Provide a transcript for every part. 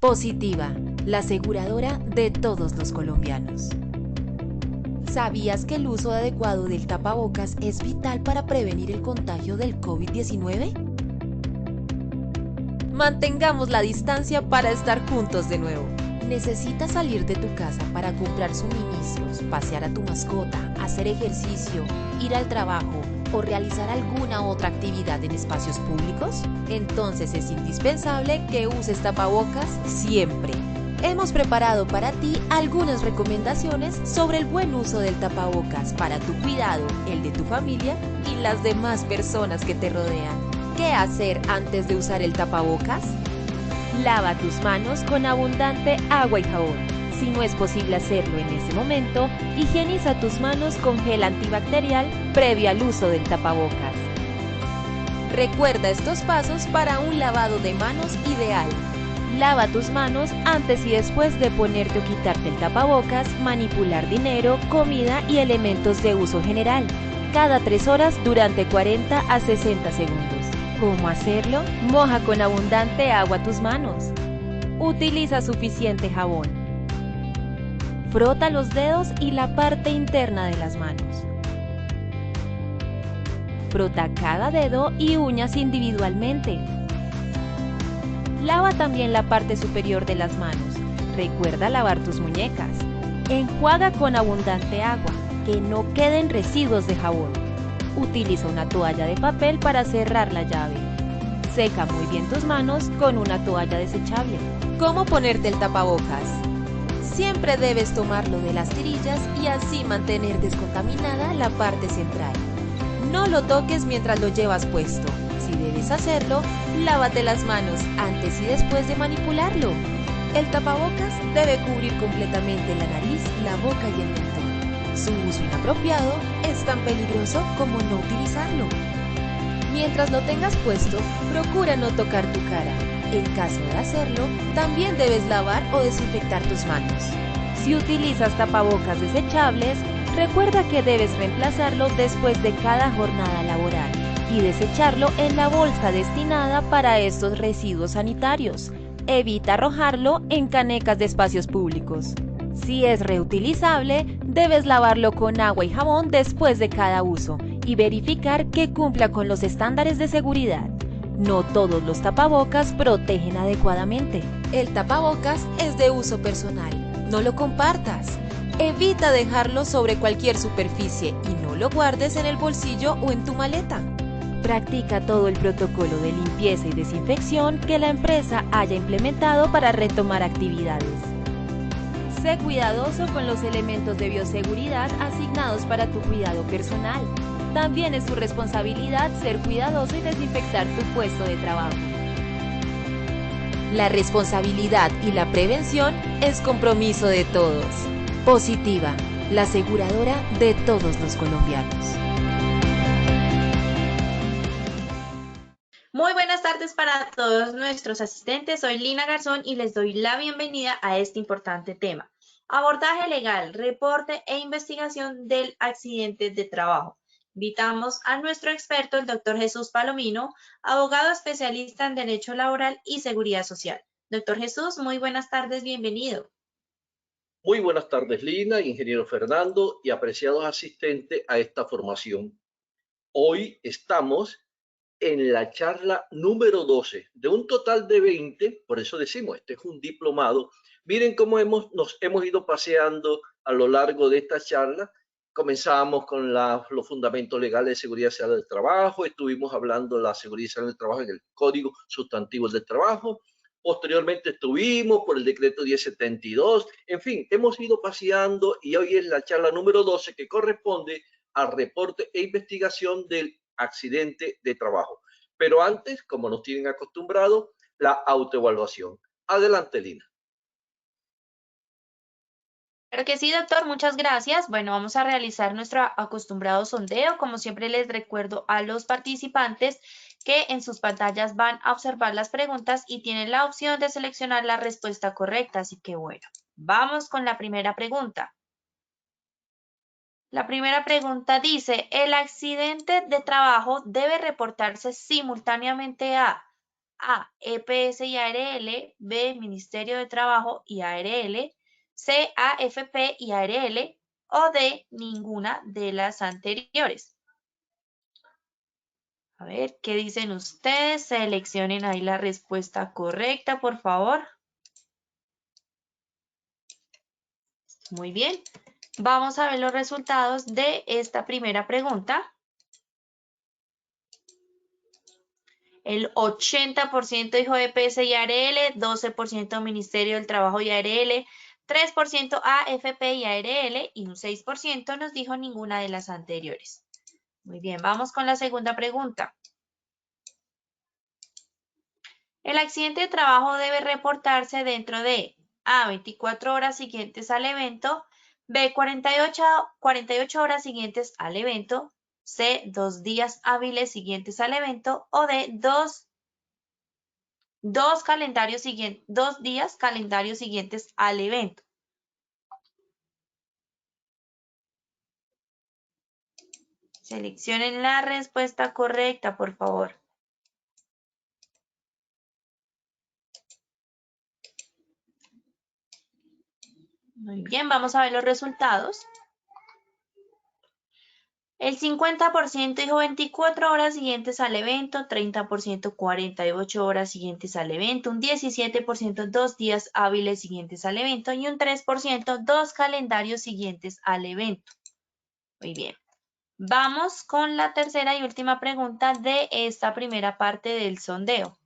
Positiva, la aseguradora de todos los colombianos. ¿Sabías que el uso adecuado del tapabocas es vital para prevenir el contagio del COVID-19? Mantengamos la distancia para estar juntos de nuevo. ¿Necesitas salir de tu casa para comprar suministros, pasear a tu mascota, hacer ejercicio, ir al trabajo o realizar alguna otra actividad en espacios públicos? Entonces es indispensable que uses tapabocas siempre. Hemos preparado para ti algunas recomendaciones sobre el buen uso del tapabocas para tu cuidado, el de tu familia y las demás personas que te rodean. ¿Qué hacer antes de usar el tapabocas? Lava tus manos con abundante agua y jabón. Si no es posible hacerlo en ese momento, higieniza tus manos con gel antibacterial previo al uso del tapabocas. Recuerda estos pasos para un lavado de manos ideal. Lava tus manos antes y después de ponerte o quitarte el tapabocas, manipular dinero, comida y elementos de uso general, cada 3 horas durante 40 a 60 segundos. ¿Cómo hacerlo? Moja con abundante agua tus manos. Utiliza suficiente jabón. Frota los dedos y la parte interna de las manos. Frota cada dedo y uñas individualmente. Lava también la parte superior de las manos. Recuerda lavar tus muñecas. Enjuaga con abundante agua, que no queden residuos de jabón. Utiliza una toalla de papel para cerrar la llave. Seca muy bien tus manos con una toalla desechable. ¿Cómo ponerte el tapabocas? Siempre debes tomarlo de las tirillas y así mantener descontaminada la parte central. No lo toques mientras lo llevas puesto. Si debes hacerlo, lávate las manos antes y después de manipularlo. El tapabocas debe cubrir completamente la nariz, la boca y el mentón. Su uso inapropiado es tan peligroso como no utilizarlo. Mientras lo tengas puesto, procura no tocar tu cara. En caso de hacerlo, también debes lavar o desinfectar tus manos. Si utilizas tapabocas desechables, recuerda que debes reemplazarlo después de cada jornada laboral y desecharlo en la bolsa destinada para estos residuos sanitarios. Evita arrojarlo en canecas de espacios públicos. Si es reutilizable, debes lavarlo con agua y jabón después de cada uso y verificar que cumpla con los estándares de seguridad. No todos los tapabocas protegen adecuadamente. El tapabocas es de uso personal. No lo compartas. Evita dejarlo sobre cualquier superficie y no lo guardes en el bolsillo o en tu maleta. Practica todo el protocolo de limpieza y desinfección que la empresa haya implementado para retomar actividades. Sé cuidadoso con los elementos de bioseguridad asignados para tu cuidado personal. También es tu responsabilidad ser cuidadoso y desinfectar tu puesto de trabajo. La responsabilidad y la prevención es compromiso de todos. Positiva, la aseguradora de todos los colombianos. Muy buenas tardes para todos nuestros asistentes. Soy Lina Garzón y les doy la bienvenida a este importante tema. Abordaje legal, reporte e investigación del accidente de trabajo. Invitamos a nuestro experto, el doctor Jesús Palomino, abogado especialista en Derecho Laboral y Seguridad Social. Doctor Jesús, muy buenas tardes, bienvenido. Muy buenas tardes, Lina, ingeniero Fernando y apreciados asistentes a esta formación. Hoy estamos en la charla número 12 de un total de 20, por eso decimos, este es un diplomado. Miren cómo nos hemos ido paseando a lo largo de esta charla. Comenzamos con los fundamentos legales de seguridad social del trabajo, estuvimos hablando de la seguridad social del trabajo en el Código Sustantivo del Trabajo, posteriormente estuvimos por el decreto 1072, en fin, hemos ido paseando y hoy es la charla número 12 que corresponde al reporte e investigación del accidente de trabajo. Pero antes, como nos tienen acostumbrado, la autoevaluación. Adelante, Lina. Claro que sí, doctor, muchas gracias. Bueno, vamos a realizar nuestro acostumbrado sondeo. Como siempre les recuerdo a los participantes que en sus pantallas van a observar las preguntas y tienen la opción de seleccionar la respuesta correcta. Así que bueno, vamos con la primera pregunta. La primera pregunta dice, ¿el accidente de trabajo debe reportarse simultáneamente a A, EPS y ARL, B, Ministerio de Trabajo y ARL, C, AFP y ARL, o D, ninguna de las anteriores. A ver, ¿qué dicen ustedes? Seleccionen ahí la respuesta correcta, por favor. Muy bien. Vamos a ver los resultados de esta primera pregunta. El 80% dijo EPS y ARL, 12% Ministerio del Trabajo y ARL, 3% AFP y ARL y un 6% nos dijo ninguna de las anteriores. Muy bien, vamos con la segunda pregunta. El accidente de trabajo debe reportarse dentro de A, 24 horas siguientes al evento, B, 48 horas siguientes al evento, C, 2 días hábiles siguientes al evento o D, 2 días calendarios siguientes al evento. Seleccionen la respuesta correcta, por favor. Muy bien, vamos a ver los resultados. El 50% dijo 24 horas siguientes al evento, 30% 48 horas siguientes al evento, un 17% 2 días hábiles siguientes al evento y un 3% 2 calendarios siguientes al evento. Muy bien. Vamos con la tercera y última pregunta de esta primera parte del sondeo.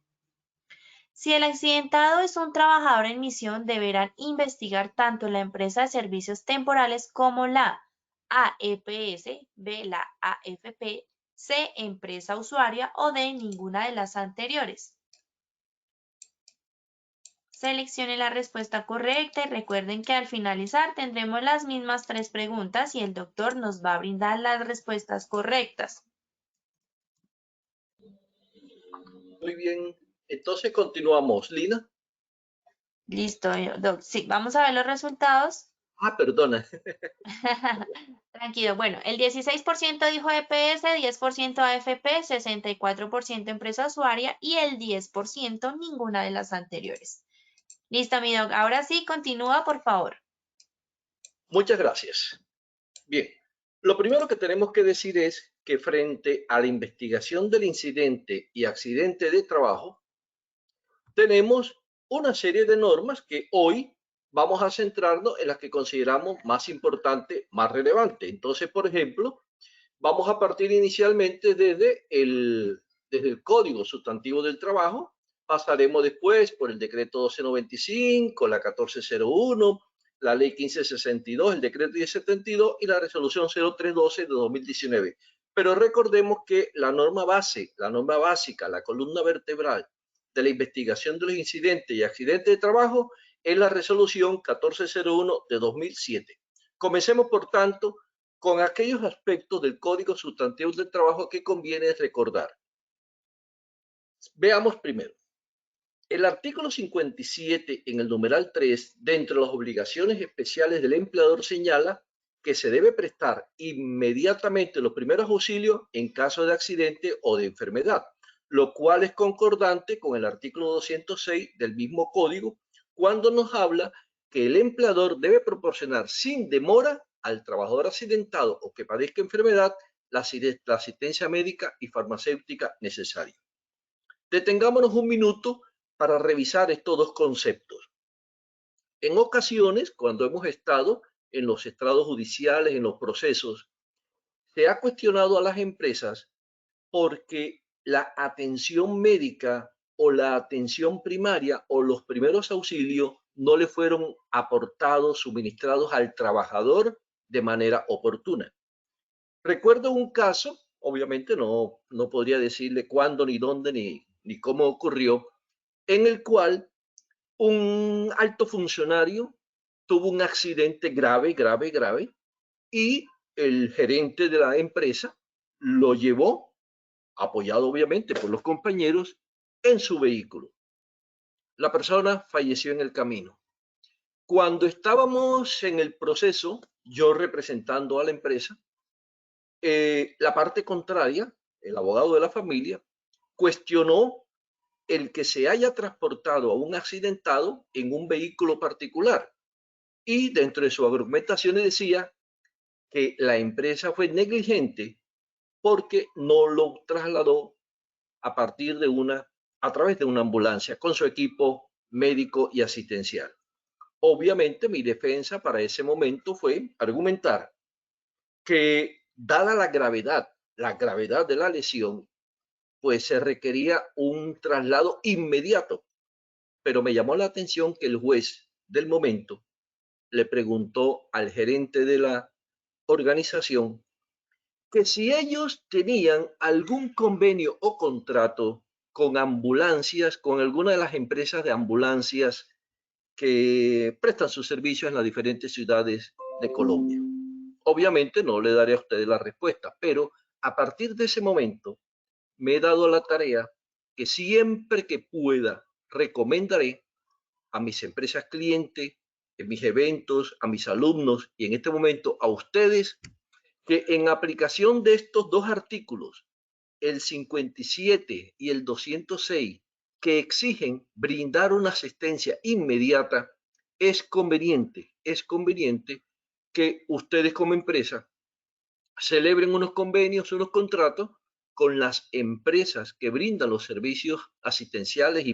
Si el accidentado es un trabajador en misión, deberán investigar tanto la empresa de servicios temporales como la AEPS, B, la AFP, C, empresa usuaria o D, ninguna de las anteriores. Seleccione la respuesta correcta y recuerden que al finalizar tendremos las mismas 3 preguntas y el doctor nos va a brindar las respuestas correctas. Muy bien, entonces continuamos. Lina. Listo, doc. Sí, vamos a ver los resultados. Perdona. Tranquilo, bueno, el 16% dijo EPS, 10% AFP, 64% empresa usuaria y el 10% ninguna de las anteriores. Listo, mi doc. Ahora sí, continúa, por favor. Muchas gracias. Bien, lo primero que tenemos que decir es que frente a la investigación del incidente y accidente de trabajo, tenemos una serie de normas que hoy vamos a centrarnos en las que consideramos más importantes, más relevantes. Entonces, por ejemplo, vamos a partir inicialmente desde el Código Sustantivo del Trabajo, pasaremos después por el decreto 1295, la 1401, la ley 1562, el decreto 1072 y la resolución 0312 de 2019. Pero recordemos que la norma base, la norma básica, la columna vertebral de la investigación de los incidentes y accidentes de trabajo es la resolución 1401 de 2007. Comencemos, por tanto, con aquellos aspectos del Código Sustantivo del Trabajo que conviene recordar. Veamos primero. El artículo 57 en el numeral 3, dentro de las obligaciones especiales del empleador, señala que se debe prestar inmediatamente los primeros auxilios en caso de accidente o de enfermedad, lo cual es concordante con el artículo 206 del mismo código, cuando nos habla que el empleador debe proporcionar sin demora al trabajador accidentado o que padezca enfermedad la asistencia médica y farmacéutica necesaria. Detengámonos un minuto para revisar estos dos conceptos. En ocasiones, cuando hemos estado en los estrados judiciales, en los procesos, se ha cuestionado a las empresas porque la atención médica o la atención primaria o los primeros auxilios no le fueron aportados, suministrados al trabajador de manera oportuna. Recuerdo un caso, obviamente no podría decirle cuándo, ni dónde, ni cómo ocurrió, en el cual un alto funcionario tuvo un accidente grave y el gerente de la empresa lo llevó, apoyado obviamente por los compañeros, en su vehículo. La persona falleció en el camino. Cuando estábamos en el proceso, yo representando a la empresa, la parte contraria, el abogado de la familia, cuestionó el que se haya transportado a un accidentado en un vehículo particular. Y dentro de su argumentación decía que la empresa fue negligente porque no lo trasladó a través de una ambulancia con su equipo médico y asistencial. Obviamente mi defensa para ese momento fue argumentar que dada la gravedad de la lesión, pues se requería un traslado inmediato. Pero me llamó la atención que el juez del momento le preguntó al gerente de la organización que si ellos tenían algún convenio o contrato con ambulancias, con alguna de las empresas de ambulancias que prestan sus servicios en las diferentes ciudades de Colombia. Obviamente no le daré a ustedes la respuesta, pero a partir de ese momento me he dado la tarea que siempre que pueda recomendaré a mis empresas clientes, en mis eventos, a mis alumnos y en este momento a ustedes, que en aplicación de estos dos artículos, el 57 y el 206, que exigen brindar una asistencia inmediata, es conveniente que ustedes como empresa celebren unos convenios, unos contratos con las empresas que brindan los servicios asistenciales y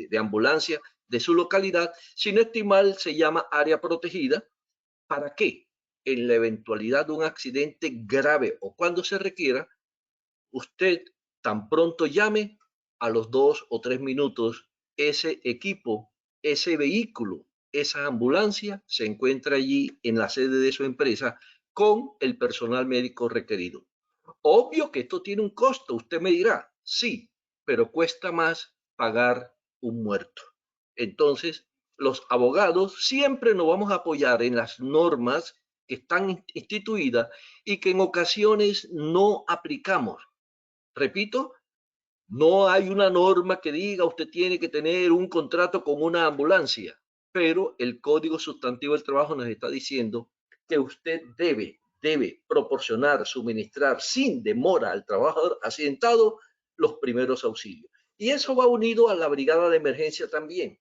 de ambulancia de su localidad. Si no estoy mal, se llama área protegida. ¿Para qué? En la eventualidad de un accidente grave o cuando se requiera, usted tan pronto llame, a los 2 o 3 minutos, ese equipo, ese vehículo, esa ambulancia se encuentra allí en la sede de su empresa con el personal médico requerido. Obvio que esto tiene un costo, usted me dirá, sí, pero cuesta más pagar un muerto. Entonces, los abogados siempre nos vamos a apoyar en las normas que están instituidas y que en ocasiones no aplicamos. Repito, no hay una norma que diga usted tiene que tener un contrato con una ambulancia, pero el Código Sustantivo del Trabajo nos está diciendo que usted debe proporcionar, suministrar sin demora al trabajador accidentado los primeros auxilios. Y eso va unido a la brigada de emergencia también.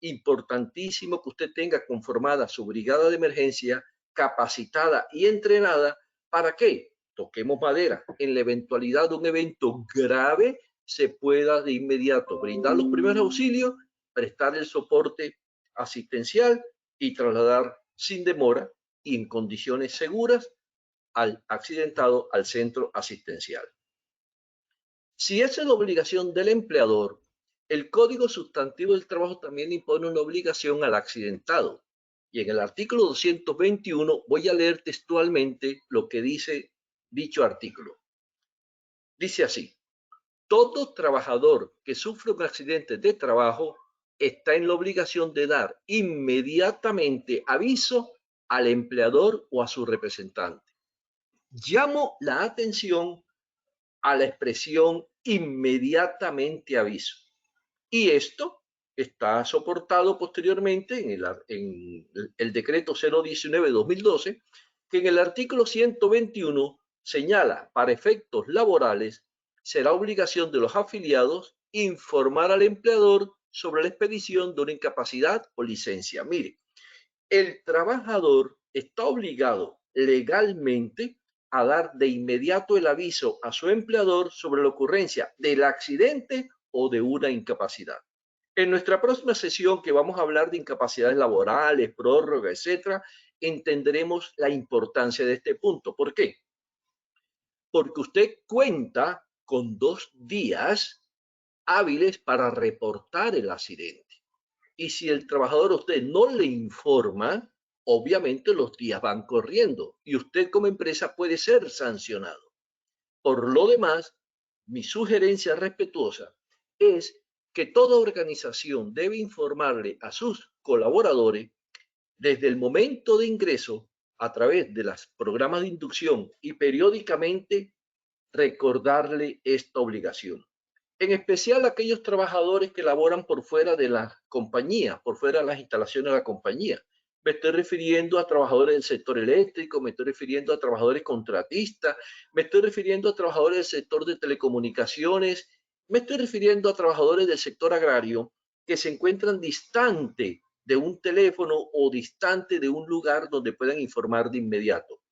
Importantísimo que usted tenga conformada su brigada de emergencia capacitada y entrenada. ¿Para qué? Toquemos madera. En la eventualidad de un evento grave, se pueda de inmediato brindar los primeros auxilios, prestar el soporte asistencial y trasladar sin demora y en condiciones seguras al accidentado al centro asistencial. Si esa es la obligación del empleador, el Código Sustantivo del Trabajo también impone una obligación al accidentado. Y en el artículo 221 voy a leer textualmente lo que dice dicho artículo. Dice así: todo trabajador que sufre un accidente de trabajo está en la obligación de dar inmediatamente aviso al empleador o a su representante. Llamo la atención a la expresión inmediatamente aviso. Y esto está soportado posteriormente en el decreto 019-2012, que en el artículo 121 señala, para efectos laborales, será obligación de los afiliados informar al empleador sobre la expedición de una incapacidad o licencia. Mire, el trabajador está obligado legalmente a dar de inmediato el aviso a su empleador sobre la ocurrencia del accidente o de una incapacidad. En nuestra próxima sesión, que vamos a hablar de incapacidades laborales, prórroga, etcétera, entenderemos la importancia de este punto. ¿Por qué? Porque usted cuenta con 2 días hábiles para reportar el accidente. Y si el trabajador a usted no le informa, obviamente los días van corriendo y usted como empresa puede ser sancionado. Por lo demás, mi sugerencia respetuosa es que toda organización debe informarle a sus colaboradores desde el momento de ingreso a través de los programas de inducción y periódicamente recordarle esta obligación. En especial aquellos trabajadores que laboran por fuera de la compañía, por fuera de las instalaciones de la compañía. Me estoy refiriendo a trabajadores del sector eléctrico, me estoy refiriendo a trabajadores contratistas, me estoy refiriendo a trabajadores del sector de telecomunicaciones, Me estoy refiriendo a trabajadores del sector agrario que se encuentran distante de un teléfono o distante de un lugar donde puedan informar de inmediato.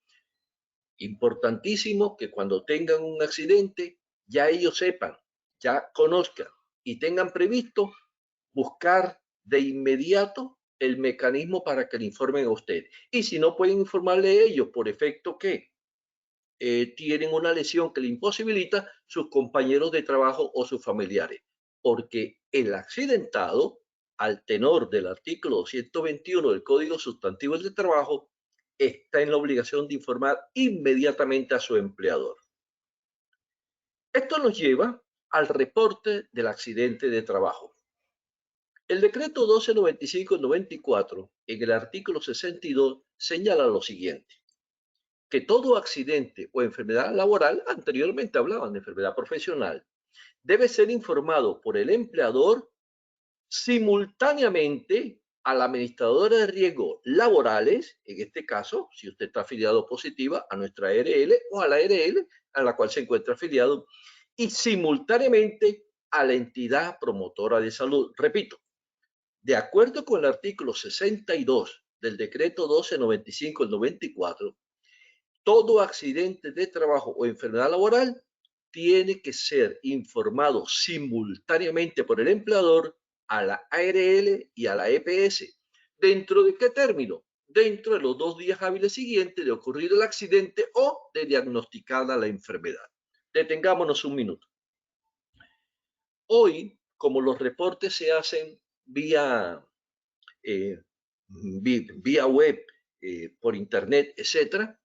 Importantísimo que cuando tengan un accidente ya ellos sepan, ya conozcan y tengan previsto buscar de inmediato el mecanismo para que le informen a usted. Y si no pueden informarle a ellos por efecto que tienen una lesión que le imposibilita, sus compañeros de trabajo o sus familiares. Porque el accidentado, al tenor del artículo 121 del Código Sustantivo del Trabajo, está en la obligación de informar inmediatamente a su empleador. Esto nos lleva al reporte del accidente de trabajo. El decreto 1295-94, en el artículo 62, señala lo siguiente: que todo accidente o enfermedad laboral, anteriormente hablaban de enfermedad profesional, debe ser informado por el empleador simultáneamente a la administradora de riesgos laborales, en este caso, si usted está afiliado positiva a nuestra ARL o a la ARL a la cual se encuentra afiliado, y simultáneamente a la entidad promotora de salud. Repito, de acuerdo con el artículo 62 del decreto 1295-94, todo accidente de trabajo o enfermedad laboral tiene que ser informado simultáneamente por el empleador a la ARL y a la EPS. ¿Dentro de qué término? Dentro de los 2 días hábiles siguientes de ocurrir el accidente o de diagnosticada la enfermedad. Detengámonos un minuto. Hoy, como los reportes se hacen vía web, por internet, etcétera,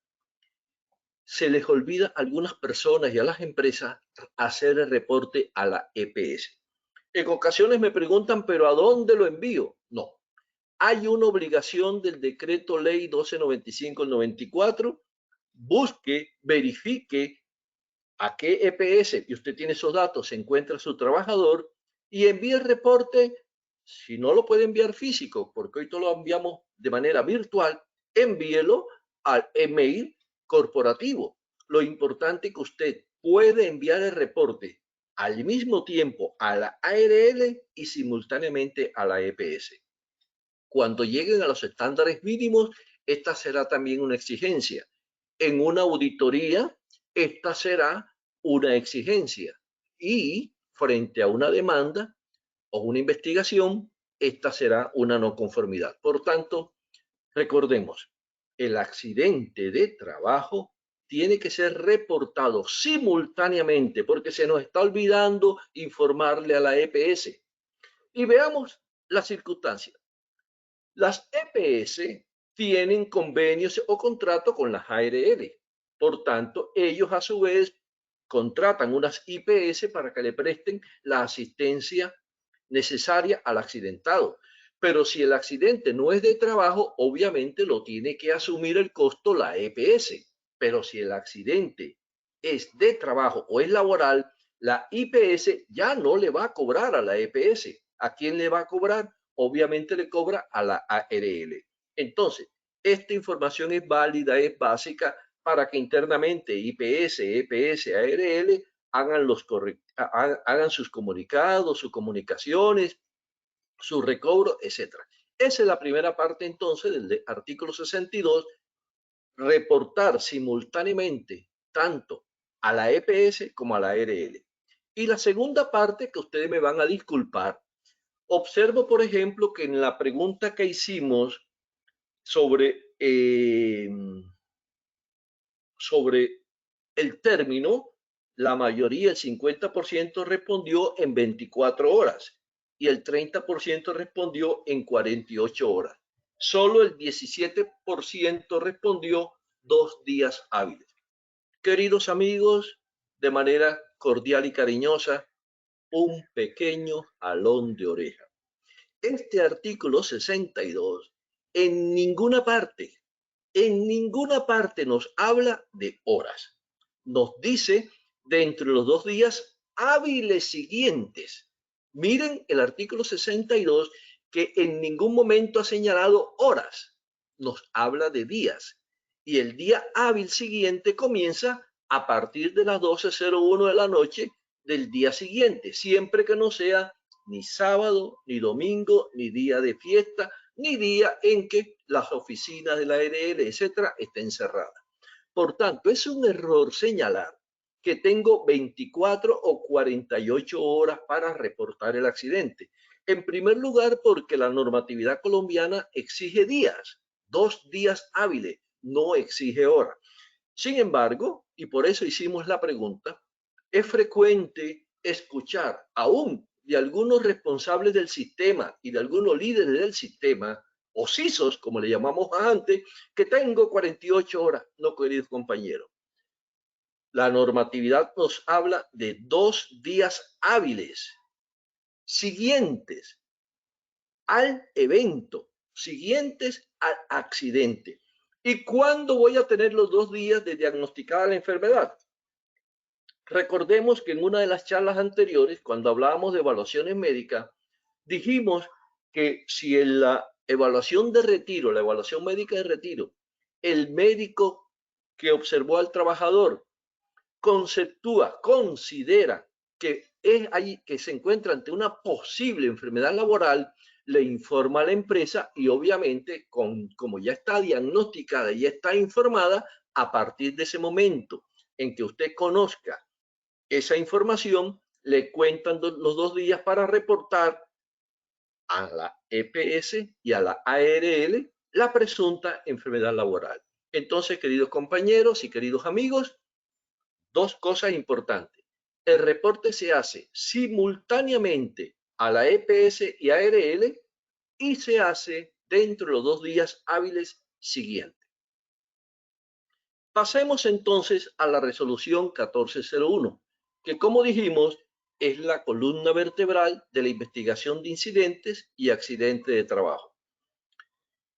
se les olvida a algunas personas y a las empresas hacer el reporte a la EPS. En ocasiones me preguntan, ¿pero a dónde lo envío? No. Hay una obligación del decreto ley 1295-94. Busque, verifique a qué EPS, y usted tiene esos datos, se encuentra su trabajador y envíe el reporte. Si no lo puede enviar físico, porque hoy todo lo enviamos de manera virtual, envíelo al email corporativo. Lo importante es que usted puede enviar el reporte al mismo tiempo a la ARL y simultáneamente a la EPS. Cuando lleguen a los estándares mínimos, esta será también una exigencia. En una auditoría, esta será una exigencia. Y frente a una demanda o una investigación, esta será una no conformidad. Por tanto, recordemos, el accidente de trabajo tiene que ser reportado simultáneamente porque se nos está olvidando informarle a la EPS. Y veamos las circunstancias. Las EPS tienen convenios o contratos con las ARL. Por tanto, ellos a su vez contratan unas IPS para que le presten la asistencia necesaria al accidentado. Pero si el accidente no es de trabajo, obviamente lo tiene que asumir el costo la EPS. Pero si el accidente es de trabajo o es laboral, la IPS ya no le va a cobrar a la EPS. ¿A quién le va a cobrar? Obviamente le cobra a la ARL. Entonces, esta información es válida, es básica para que internamente IPS, EPS, ARL hagan sus comunicados, sus comunicaciones, su recobro, etc. Esa es la primera parte entonces del artículo 62, reportar simultáneamente tanto a la EPS como a la ARL. Y la segunda parte, que ustedes me van a disculpar, observo por ejemplo que en la pregunta que hicimos sobre el término, la mayoría, el 50% respondió en 24 horas y el 30% respondió en 48 horas. Solo el 17% respondió 2 días hábiles. Queridos amigos, de manera cordial y cariñosa, un pequeño jalón de oreja. Este artículo 62 en ninguna parte nos habla de horas. Nos dice dentro de los 2 días hábiles siguientes. Miren el artículo 62 que en ningún momento ha señalado horas, nos habla de días. Y el día hábil siguiente comienza a partir de las 12:01 de la noche del día siguiente, siempre que no sea ni sábado, ni domingo, ni día de fiesta, ni día en que las oficinas de la ARL, etcétera, estén cerradas. Por tanto, es un error señalar que tengo 24 o 48 horas para reportar el accidente. En primer lugar, porque la normatividad colombiana exige días, 2 días hábiles, no exige horas. Sin embargo, y por eso hicimos la pregunta, es frecuente escuchar aún de algunos responsables del sistema y de algunos líderes del sistema, o CISOs, como le llamamos antes, que tengo 48 horas. No, queridos compañeros. La normatividad nos habla de 2 días hábiles siguientes al evento, siguientes al accidente. ¿Y cuándo voy a tener los 2 días de diagnosticada la enfermedad? Recordemos que en una de las charlas anteriores, cuando hablábamos de evaluaciones médicas, dijimos que si en la evaluación de retiro, la evaluación médica de retiro, el médico que observó al trabajador considera que es ahí que se encuentra ante una posible enfermedad laboral, le informa a la empresa y obviamente como ya está diagnosticada y ya está informada, a partir de ese momento en que usted conozca esa información, le cuentan los 2 días para reportar a la EPS y a la ARL la presunta enfermedad laboral. Entonces, queridos compañeros y queridos amigos, 2 cosas importantes. El reporte se hace simultáneamente a la EPS y ARL y se hace dentro de los 2 días hábiles siguientes. Pasemos entonces a la resolución 1401, que como dijimos es la columna vertebral de la investigación de incidentes y accidentes de trabajo.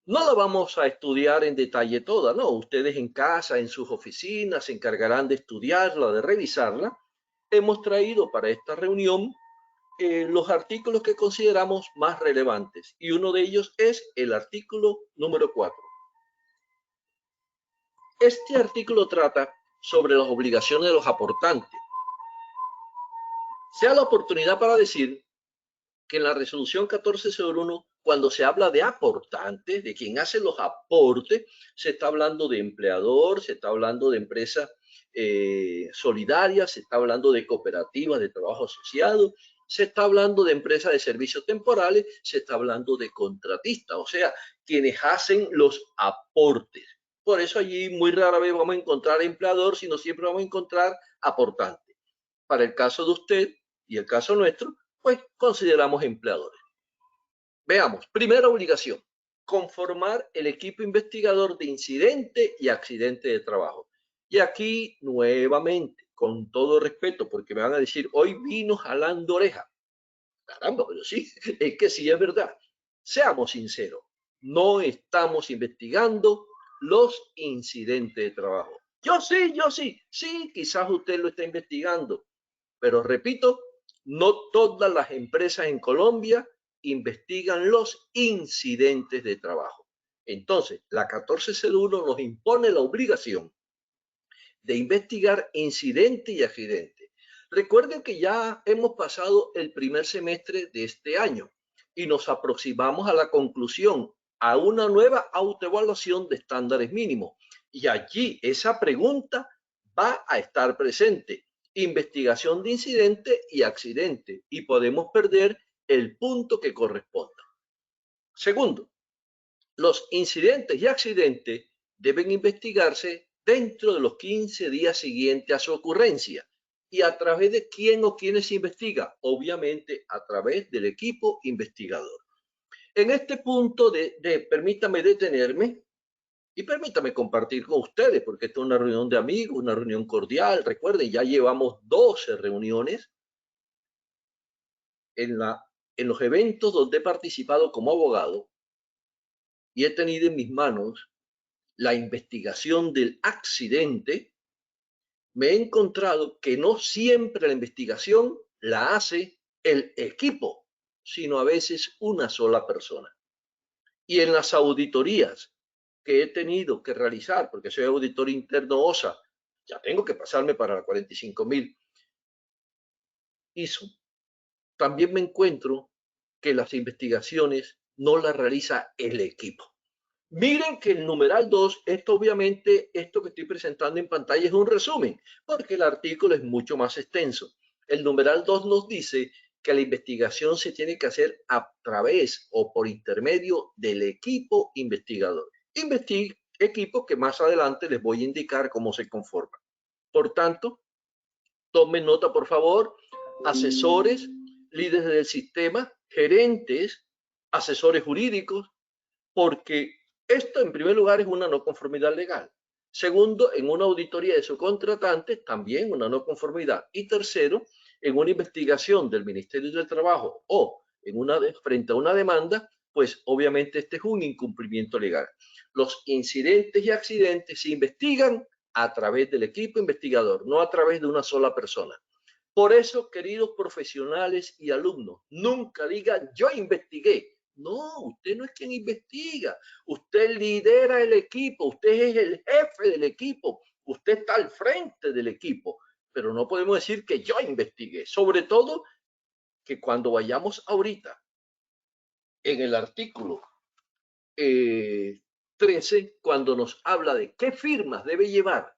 No la vamos a estudiar en detalle toda, ¿no? Ustedes en casa, en sus oficinas, se encargarán de estudiarla, de revisarla. Hemos traído para esta reunión los artículos que consideramos más relevantes y uno de ellos es el artículo número 4. Este artículo trata sobre las obligaciones de los aportantes. Se da la oportunidad para decir que en la resolución 1401, cuando se habla de aportantes, de quien hace los aportes, se está hablando de empleador, se está hablando de empresas solidarias, se está hablando de cooperativas de trabajo asociado, se está hablando de empresas de servicios temporales, se está hablando de contratistas, o sea, quienes hacen los aportes. Por eso allí muy rara vez vamos a encontrar empleador, sino siempre vamos a encontrar aportante. Para el caso de usted y el caso nuestro, pues consideramos empleadores. Veamos, primera obligación, conformar el equipo investigador de incidente y accidente de trabajo. Y aquí nuevamente, con todo respeto, porque me van a decir, hoy vino jalando oreja. Caramba, pero sí, es que sí es verdad. Seamos sinceros, no estamos investigando los incidentes de trabajo. Yo sí, quizás usted lo está investigando, pero repito, no todas las empresas en Colombia investigan los incidentes de trabajo. Entonces, la 1401 nos impone la obligación de investigar incidente y accidente. Recuerden que ya hemos pasado el primer semestre de este año y nos aproximamos a la conclusión, a una nueva autoevaluación de estándares mínimos. Y allí esa pregunta va a estar presente. Investigación de incidente y accidente. Y podemos perder el punto que corresponda. Segundo, los incidentes y accidentes deben investigarse dentro de los 15 días siguientes a su ocurrencia. ¿Y a través de quién o quiénes se investiga? Obviamente a través del equipo investigador. En este punto permítame detenerme y permítame compartir con ustedes, porque esta es una reunión de amigos, una reunión cordial. Recuerden, ya llevamos 12 reuniones en los eventos donde he participado como abogado y he tenido en mis manos la investigación del accidente. Me he encontrado que no siempre la investigación la hace el equipo, sino a veces una sola persona. Y en las auditorías que he tenido que realizar, porque soy auditor interno OSA, ya tengo que pasarme para la 45.000. hizo. También me encuentro que las investigaciones no las realiza el equipo. Miren que el numeral 2, esto obviamente, esto que estoy presentando en pantalla es un resumen, porque el artículo es mucho más extenso. El numeral 2 nos dice que la investigación se tiene que hacer a través o por intermedio del equipo investigador. Equipo que más adelante les voy a indicar cómo se conforma. Por tanto, tomen nota, por favor, asesores, líderes del sistema, gerentes, asesores jurídicos, porque esto, en primer lugar, es una no conformidad legal. Segundo, en una auditoría de su contratante, también una no conformidad. Y tercero, en una investigación del Ministerio del Trabajo o frente a una demanda, pues obviamente este es un incumplimiento legal. Los incidentes y accidentes se investigan a través del equipo investigador, no a través de una sola persona. Por eso, queridos profesionales y alumnos, nunca digan yo investigué. No, usted no es quien investiga. Usted lidera el equipo, usted es el jefe del equipo, usted está al frente del equipo. Pero no podemos decir que yo investigué. Sobre todo que cuando vayamos ahorita en el artículo 13, cuando nos habla de qué firmas debe llevar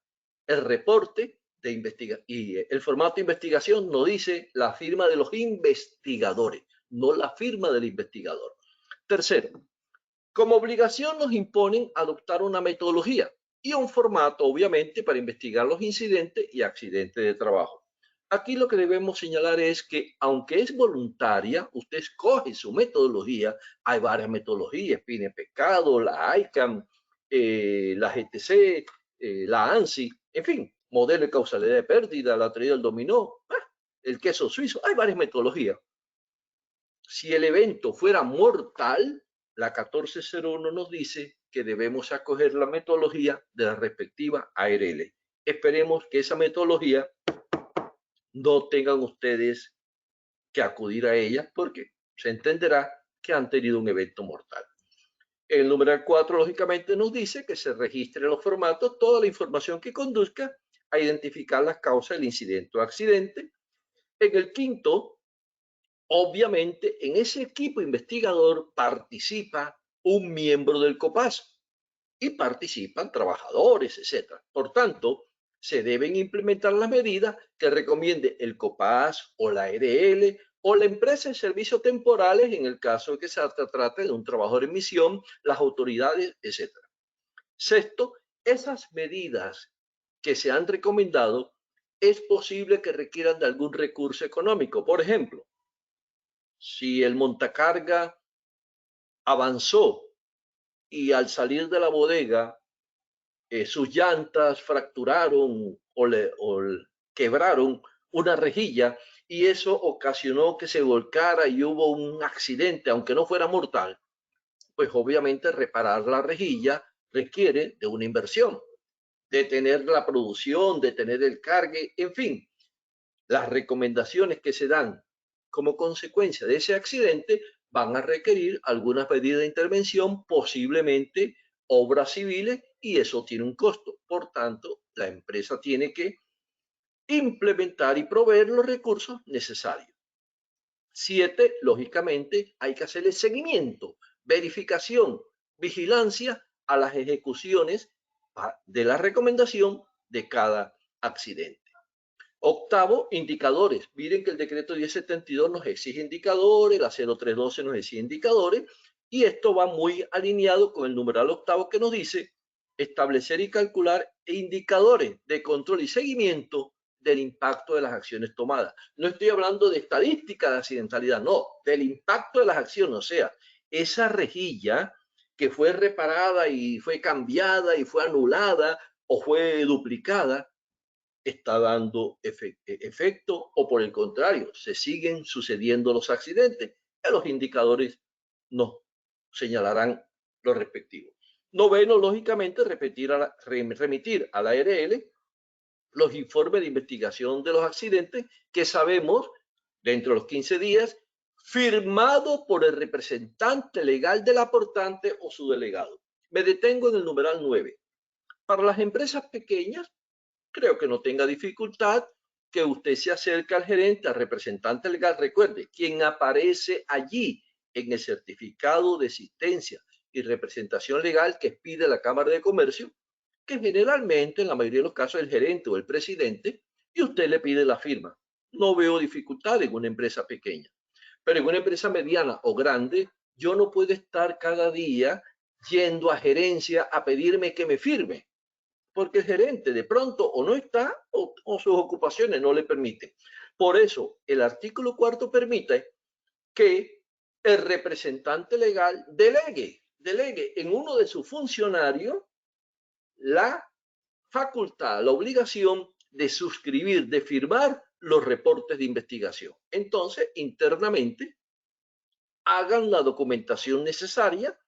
el reporte de investigación y el formato de investigación, nos dice la firma de los investigadores, no la firma del investigador. Tercero, como obligación nos imponen adoptar una metodología y un formato, obviamente, para investigar los incidentes y accidentes de trabajo. Aquí lo que debemos señalar es que, aunque es voluntaria, usted escoge su metodología. Hay varias metodologías, PINE-Pecado, la ICANN, la GTC, la ANSI, en fin, modelo de causalidad de pérdida, la teoría del dominó, el queso suizo, hay varias metodologías. Si el evento fuera mortal, la 1401 nos dice que debemos acoger la metodología de la respectiva ARL. Esperemos que esa metodología no tengan ustedes que acudir a ella porque se entenderá que han tenido un evento mortal. El numeral 4, lógicamente, nos dice que se registre en los formatos toda la información que conduzca a identificar las causas del incidente o accidente. En el quinto, obviamente, en ese equipo investigador participa un miembro del COPAS y participan trabajadores, etc. Por tanto, se deben implementar las medidas que recomiende el COPAS o la ARL o la empresa de servicios temporales en el caso de que se trate de un trabajador en misión, las autoridades, etc. Sexto, esas medidas que se han recomendado es posible que requieran de algún recurso económico. Por ejemplo, si el montacarga avanzó y al salir de la bodega sus llantas fracturaron o quebraron una rejilla y eso ocasionó que se volcara y hubo un accidente, aunque no fuera mortal, pues obviamente reparar la rejilla requiere de una inversión, de tener la producción, de tener el cargue, en fin, las recomendaciones que se dan como consecuencia de ese accidente van a requerir algunas medidas de intervención, posiblemente obras civiles, y eso tiene un costo. Por tanto, la empresa tiene que implementar y proveer los recursos necesarios. 7, lógicamente, hay que hacerle seguimiento, verificación, vigilancia a las ejecuciones de la recomendación de cada accidente. Octavo, indicadores. Miren que el decreto 1072 nos exige indicadores, la 0312 nos exige indicadores, y esto va muy alineado con el numeral octavo que nos dice establecer y calcular indicadores de control y seguimiento del impacto de las acciones tomadas. No estoy hablando de estadística de accidentalidad, no, del impacto de las acciones, o sea, esa rejilla que fue reparada y fue cambiada y fue anulada o fue duplicada, está dando efecto o por el contrario, se siguen sucediendo los accidentes. Y los indicadores nos señalarán los respectivos. Noveno, lógicamente, remitir a la ARL los informes de investigación de los accidentes que sabemos dentro de los 15 días, firmado por el representante legal del aportante o su delegado. Me detengo en el numeral 9. Para las empresas pequeñas, creo que no tenga dificultad que usted se acerca al gerente, al representante legal. Recuerde, quien aparece allí en el certificado de existencia y representación legal que pide la Cámara de Comercio, que generalmente en la mayoría de los casos es el gerente o el presidente, y usted le pide la firma. No veo dificultad en una empresa pequeña, pero en una empresa mediana o grande, yo no puedo estar cada día yendo a gerencia a pedirme que me firme, porque el gerente de pronto o no está o sus ocupaciones no le permiten. Por eso, el artículo 4 permite que el representante legal delegue en uno de sus funcionarios la facultad, la obligación de suscribir, de firmar los reportes de investigación. Entonces, internamente, hagan la documentación necesaria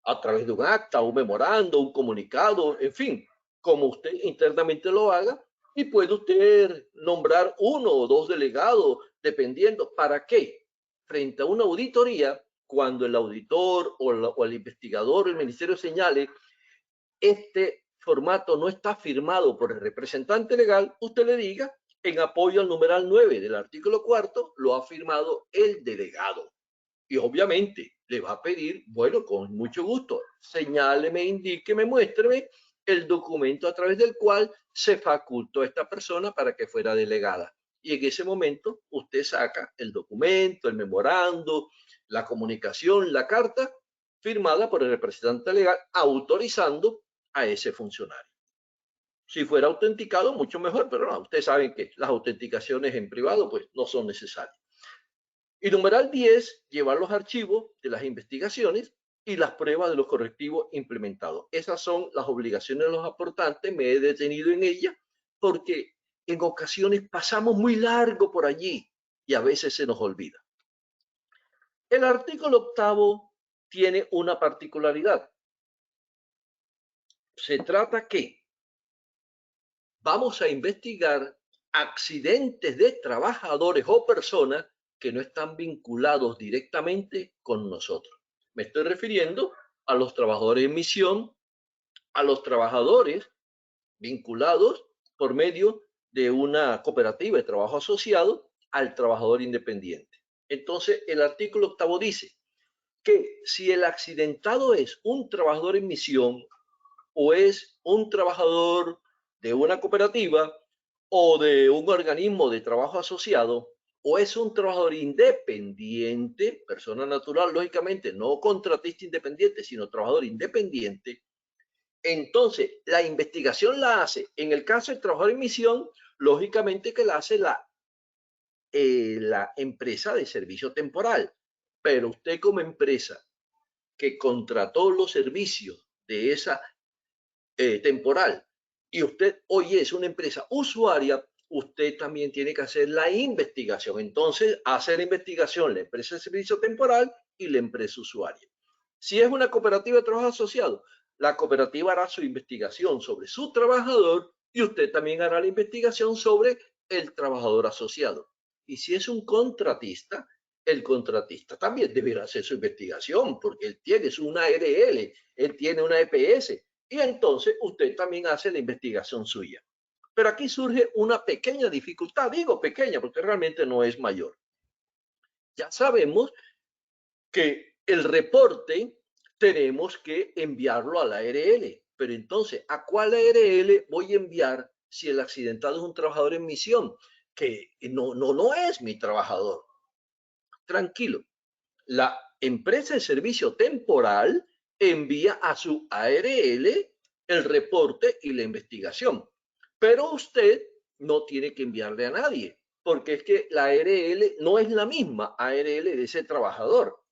a través de un acta, un memorando, un comunicado, en fin, como usted internamente lo haga, y puede usted nombrar uno o dos delegados, dependiendo. ¿Para qué? Frente a una auditoría, cuando el auditor o el investigador, el ministerio señale, este formato no está firmado por el representante legal, usted le diga, en apoyo al numeral 9 del artículo 4, lo ha firmado el delegado. Y obviamente le va a pedir, bueno, con mucho gusto, señáleme, indíqueme, muéstreme el documento a través del cual se facultó a esta persona para que fuera delegada. Y en ese momento usted saca el documento, el memorando, la comunicación, la carta firmada por el representante legal autorizando a ese funcionario. Si fuera autenticado, mucho mejor, pero no, ustedes saben que las autenticaciones en privado pues no son necesarias. Y numeral 10, llevar los archivos de las investigaciones y las pruebas de los correctivos implementados. Esas son las obligaciones de los aportantes. Me he detenido en ellas porque en ocasiones pasamos muy largo por allí y a veces se nos olvida. El artículo 8 tiene una particularidad. Se trata que vamos a investigar accidentes de trabajadores o personas que no están vinculados directamente con nosotros. Me estoy refiriendo a los trabajadores en misión, a los trabajadores vinculados por medio de una cooperativa de trabajo asociado, al trabajador independiente. Entonces, el artículo 8 dice que si el accidentado es un trabajador en misión o es un trabajador de una cooperativa o de un organismo de trabajo asociado, o es un trabajador independiente, persona natural, lógicamente, no contratista independiente, sino trabajador independiente, entonces la investigación la hace, en el caso del trabajador en misión, lógicamente que la hace la empresa de servicio temporal. Pero usted como empresa que contrató los servicios de esa temporal y usted hoy es una empresa usuaria, usted también tiene que hacer la investigación. Entonces, hace la investigación la empresa de servicio temporal y la empresa usuaria. Si es una cooperativa de trabajo asociado, la cooperativa hará su investigación sobre su trabajador y usted también hará la investigación sobre el trabajador asociado. Y si es un contratista, el contratista también deberá hacer su investigación porque él tiene una ARL, él tiene una EPS, y entonces usted también hace la investigación suya. Pero aquí surge una pequeña dificultad, digo pequeña porque realmente no es mayor. Ya sabemos que el reporte tenemos que enviarlo a la ARL, pero entonces, ¿a cuál ARL voy a enviar si el accidentado es un trabajador en misión? Que no es mi trabajador. Tranquilo, la empresa de servicio temporal envía a su ARL el reporte y la investigación. Pero usted no tiene que enviarle a nadie, porque es que la ARL no es la misma ARL de ese trabajador.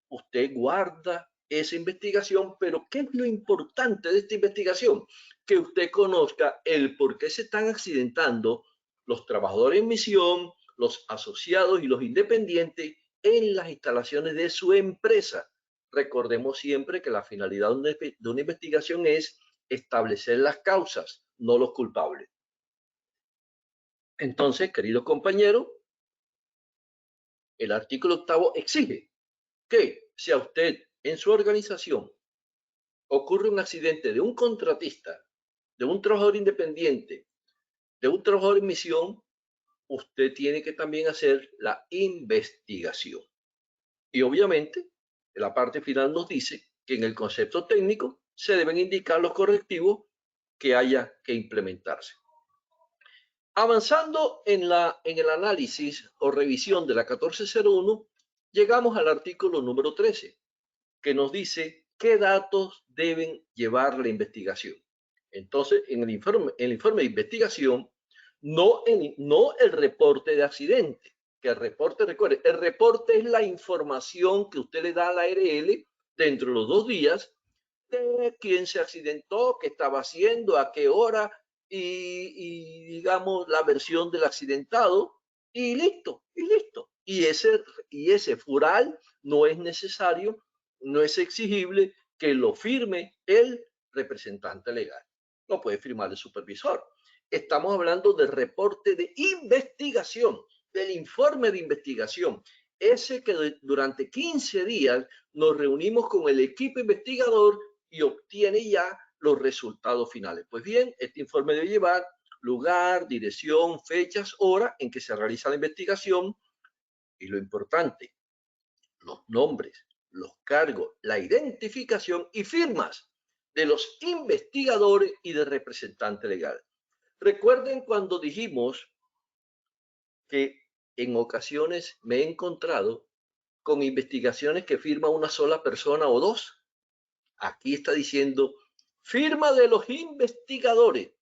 Usted guarda esa investigación, pero ¿qué es lo importante de esta investigación? Que usted conozca el por qué se están accidentando los trabajadores en misión, los asociados y los independientes en las instalaciones de su empresa. Recordemos siempre que la finalidad de una investigación es establecer las causas, no los culpables. Entonces, queridos compañeros, el artículo 8 exige que si a usted en su organización ocurre un accidente de un contratista, de un trabajador independiente de un trabajador en misión, usted tiene que también hacer la investigación. Y obviamente, la parte final nos dice que en el concepto técnico se deben indicar los correctivos que haya que implementarse. Avanzando en el análisis o revisión de la 1401, llegamos al artículo número 13, que nos dice qué datos deben llevar la investigación. Entonces, en el informe de investigación, no el reporte de accidente, que el reporte, recuerde, el reporte es la información que usted le da a la ARL dentro de los 2 días de quién se accidentó, qué estaba haciendo, a qué hora y digamos la versión del accidentado y listo, y listo. Y ese fural no es necesario, no es exigible que lo firme el representante legal. Lo puede firmar el supervisor. Estamos hablando del reporte de investigación, del informe de investigación. Ese que durante 15 días nos reunimos con el equipo investigador y obtiene ya los resultados finales. Pues bien, este informe debe llevar lugar, dirección, fechas, hora en que se realiza la investigación y lo importante, los nombres, los cargos, la identificación y firmas de los investigadores y del representante legal. Recuerden cuando dijimos que en ocasiones me he encontrado con investigaciones que firma una sola persona o dos. Aquí está diciendo firma de los investigadores.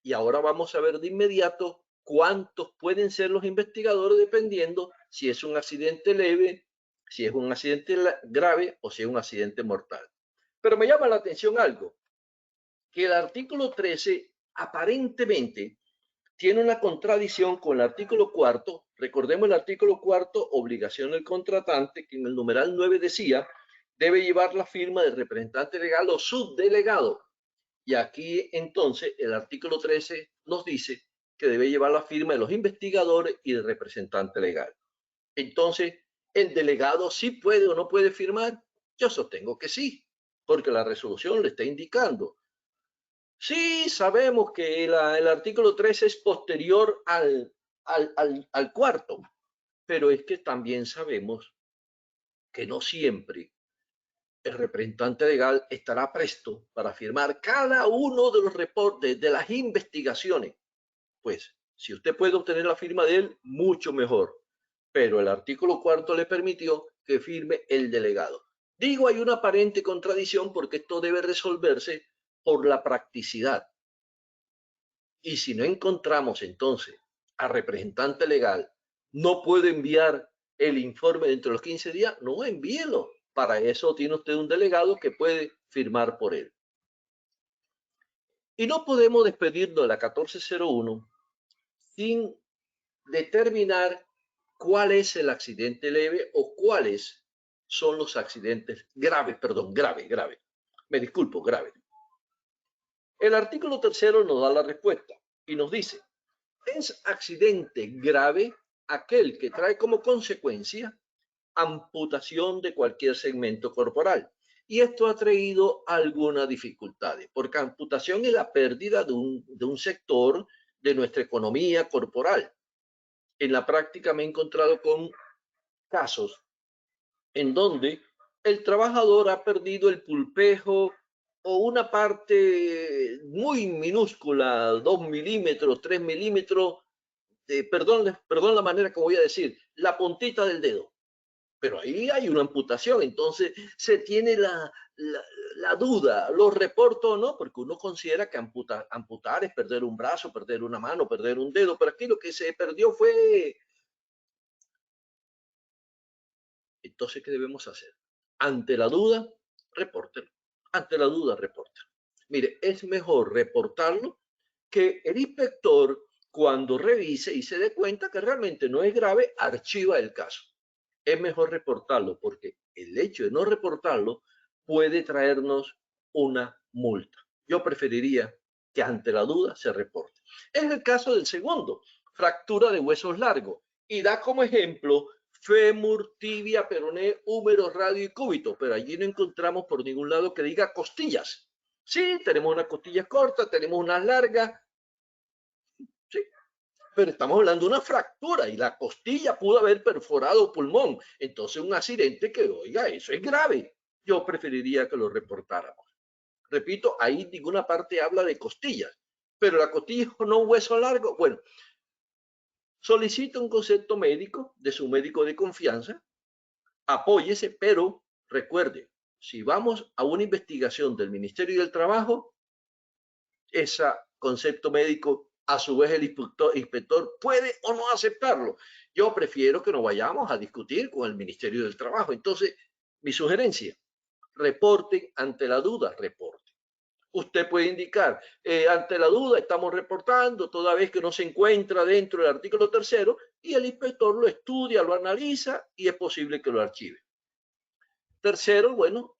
Y ahora vamos a ver de inmediato cuántos pueden ser los investigadores dependiendo si es un accidente leve, si es un accidente grave o si es un accidente mortal. Pero me llama la atención algo, que el artículo 13 aparentemente tiene una contradicción con el artículo 4. Recordemos el artículo 4, obligación del contratante, que en el numeral 9 decía, debe llevar la firma del representante legal o subdelegado. Y aquí entonces el artículo 13 nos dice que debe llevar la firma de los investigadores y del representante legal. Entonces, ¿el delegado sí puede o no puede firmar? Yo sostengo que sí, porque la resolución le está indicando. Sí, sabemos que el artículo 13 es posterior al cuarto, pero es que también sabemos que no siempre el representante legal estará presto para firmar cada uno de los reportes de las investigaciones. Pues, si usted puede obtener la firma de él, mucho mejor. Pero el artículo 4 le permitió que firme el delegado. Digo, hay una aparente contradicción porque esto debe resolverse por la practicidad. Y si no encontramos entonces al representante legal, no puede enviar el informe dentro de los 15 días, no envíelo. Para eso tiene usted un delegado que puede firmar por él. Y no podemos despedirnos de la 1401 sin determinar cuál es el accidente leve o cuáles son los accidentes graves, grave. Me disculpo, grave. El artículo 3 nos da la respuesta y nos dice, es accidente grave aquel que trae como consecuencia amputación de cualquier segmento corporal. Y esto ha traído algunas dificultades, porque amputación es la pérdida de un sector de nuestra economía corporal. En la práctica me he encontrado con casos en donde el trabajador ha perdido el pulpejo o una parte muy minúscula, 2 milímetros, 3 milímetros, perdón la manera que voy a decir, la puntita del dedo. Pero ahí hay una amputación, entonces se tiene la duda, ¿lo reporto o no? Porque uno considera que amputar es perder un brazo, perder una mano, perder un dedo, pero aquí lo que se perdió fue... Entonces, ¿qué debemos hacer? Ante la duda, repórtelo. Ante la duda, repórtelo. Mire, es mejor reportarlo que el inspector, cuando revise y se dé cuenta que realmente no es grave, archiva el caso. Es mejor reportarlo porque el hecho de no reportarlo puede traernos una multa. Yo preferiría que ante la duda se reporte. Es el caso del segundo, fractura de huesos largos. Y da como ejemplo fémur, tibia, peroné, húmero, radio y cúbito. Pero allí no encontramos por ningún lado que diga costillas. Sí, tenemos unas costillas cortas, tenemos unas largas. ¿sí? Pero estamos hablando de una fractura y la costilla pudo haber perforado pulmón. Entonces un accidente que, oiga, eso es grave. Yo preferiría que lo reportáramos. Repito, ahí ninguna parte habla de costillas, pero la costilla es no un hueso largo. Bueno, solicita un concepto médico de su médico de confianza, apóyese, pero recuerde, si vamos a una investigación del Ministerio del Trabajo, ese concepto médico, a su vez el inspector puede o no aceptarlo. Yo prefiero que no vayamos a discutir con el Ministerio del Trabajo. Entonces, mi sugerencia, reporten ante la duda, reporten. Usted puede indicar, ante la duda estamos reportando toda vez que no se encuentra dentro del artículo 3º y el inspector lo estudia, lo analiza y es posible que lo archive. Tercero, bueno,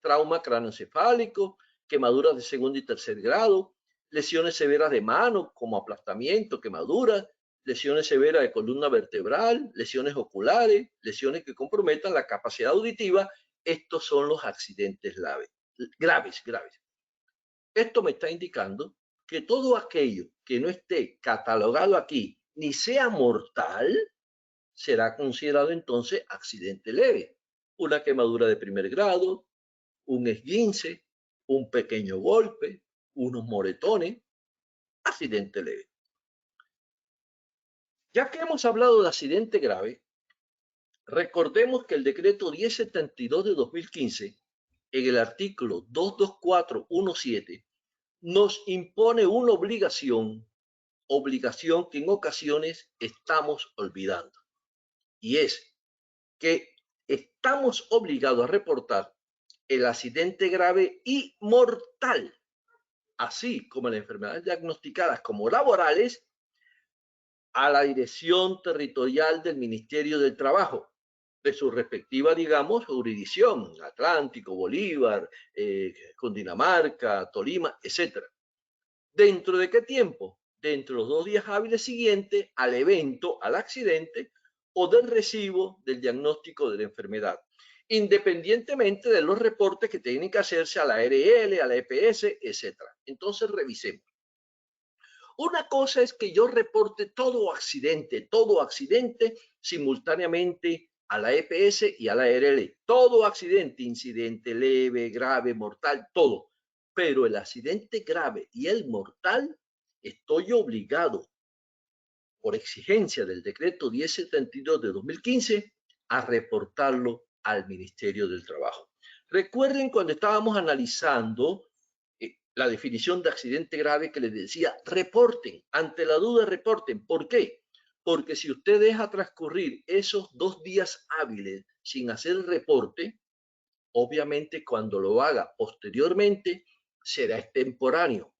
trauma craneoencefálico, quemaduras de segundo y tercer grado, lesiones severas de mano como aplastamiento, quemaduras, lesiones severas de columna vertebral, lesiones oculares, lesiones que comprometan la capacidad auditiva. Estos son los accidentes graves. Esto me está indicando que todo aquello que no esté catalogado aquí ni sea mortal será considerado entonces accidente leve. Una quemadura de primer grado, un esguince, un pequeño golpe, unos moretones, accidente leve. Ya que hemos hablado de accidente grave, recordemos que el decreto 1072 de 2015, en el artículo 22417, nos impone una obligación que en ocasiones estamos olvidando. Y es que estamos obligados a reportar el accidente grave y mortal, así como las enfermedades diagnosticadas como laborales, a la Dirección Territorial del Ministerio del Trabajo, de su respectiva, digamos, jurisdicción, Atlántico, Bolívar, Cundinamarca, Tolima, etc. ¿Dentro de qué tiempo? Dentro de los 2 días hábiles siguientes al evento, al accidente o del recibo del diagnóstico de la enfermedad, independientemente de los reportes que tienen que hacerse a la ARL, a la EPS, etc. Entonces, revisemos. Una cosa es que yo reporte todo accidente simultáneamente a la EPS y a la ARL. Todo accidente, incidente leve, grave, mortal, todo. Pero el accidente grave y el mortal, estoy obligado, por exigencia del decreto 1072 de 2015, a reportarlo al Ministerio del Trabajo. Recuerden cuando estábamos analizando la definición de accidente grave que les decía, reporten, ante la duda reporten. ¿Por qué? Porque si usted deja transcurrir esos 2 días hábiles sin hacer el reporte, obviamente cuando lo haga posteriormente será extemporáneo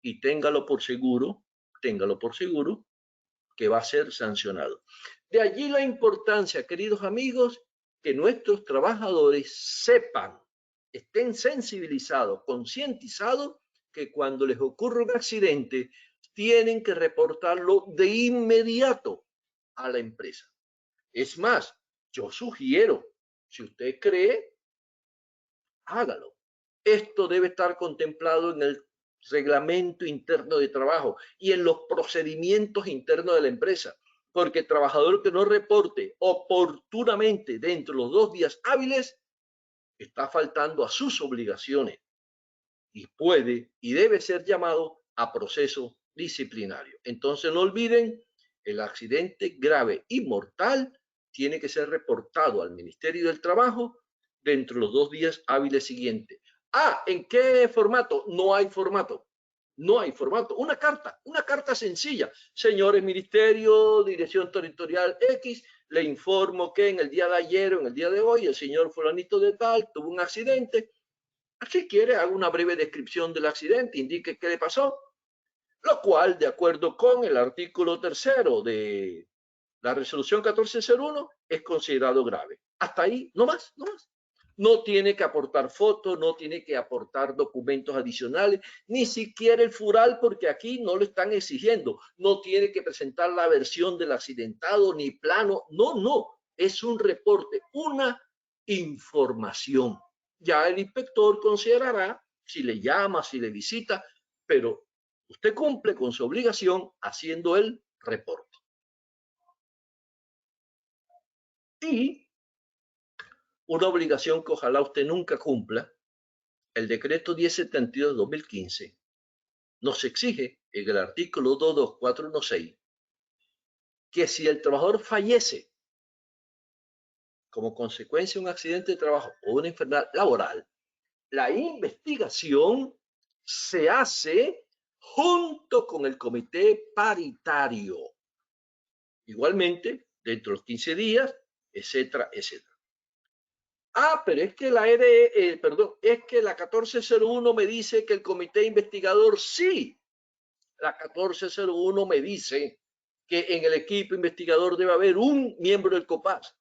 y téngalo por seguro que va a ser sancionado. De allí la importancia, queridos amigos, que nuestros trabajadores sepan, estén sensibilizados, concientizados, que cuando les ocurre un accidente, tienen que reportarlo de inmediato a la empresa. Es más, yo sugiero, si usted cree, hágalo. Esto debe estar contemplado en el reglamento interno de trabajo y en los procedimientos internos de la empresa, porque el trabajador que no reporte oportunamente dentro de los 2 días hábiles está faltando a sus obligaciones y puede y debe ser llamado a proceso disciplinario. Entonces no olviden, el accidente grave y mortal tiene que ser reportado al Ministerio del Trabajo dentro de los 2 días hábiles siguientes. ¿En qué formato? No hay formato. No hay formato. Una carta sencilla. Señores Ministerio, Dirección Territorial X, le informo que en el día de ayer o en el día de hoy el señor fulanito de tal tuvo un accidente. Si quiere, haga una breve descripción del accidente, indique qué le pasó, lo cual, de acuerdo con el artículo 3º de la resolución 1401, es considerado grave. Hasta ahí, no más. No tiene que aportar fotos, no tiene que aportar documentos adicionales, ni siquiera el fural, porque aquí no lo están exigiendo. No tiene que presentar la versión del accidentado, ni plano. No. Es un reporte, una información. Ya el inspector considerará si le llama, si le visita, pero Usted cumple con su obligación haciendo el reporte. Y una obligación que ojalá usted nunca cumpla, el decreto 1072/2015 nos exige en el artículo 22416 que si el trabajador fallece como consecuencia de un accidente de trabajo o una enfermedad laboral, la investigación se hace junto con el comité paritario. Igualmente, dentro de los 15 días, etcétera, etcétera. Pero es que es que la 1401 me dice que el comité investigador sí. La 1401 me dice que en el equipo investigador debe haber un miembro del COPAS,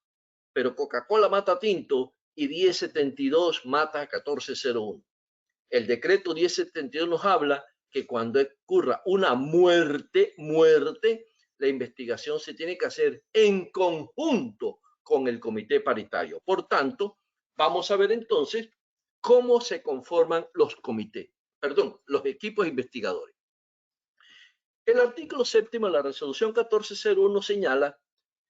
pero Coca-Cola mata Tinto y 1072 mata a 1401. El decreto 1072 nos habla que cuando ocurra una muerte, la investigación se tiene que hacer en conjunto con el comité paritario. Por tanto, vamos a ver entonces cómo se conforman los los equipos investigadores. El artículo 7º de la resolución 1401 señala